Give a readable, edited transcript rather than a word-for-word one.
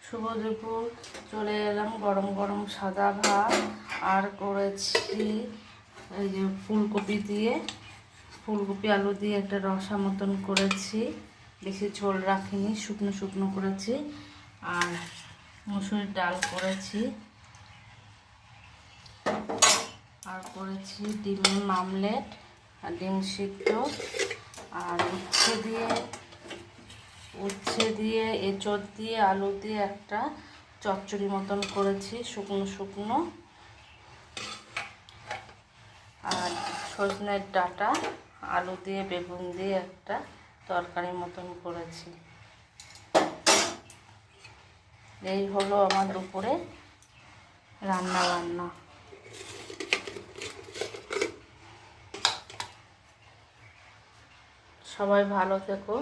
শুভ দুপুর। চলে এলাম গরম গরম সাদা ভাত আর করেছি এই যে ফুলকপি আলু দিয়ে একটা রসা মতন করেছি। বেশি ঝোল রাখিনি, শুকনো শুকনো করেছি। আর মুসুরির ডাল করেছি, আর করেছি ডিমের মামলেট আর ডিম সিদ্ধ। আর উচ্ছে দিয়ে এঁচড় দিয়ে আলু দিয়ে একটা চচ্চড়ি মতন করেছি, শুকনো শুকনো। আর সজনের ডাঁটা আলু দিয়ে বেগুন দিয়ে একটা তরকারি মতন করেছি। এই হলো আমার দুপুরে রান্না বান্না। সবাই ভালো থেকো।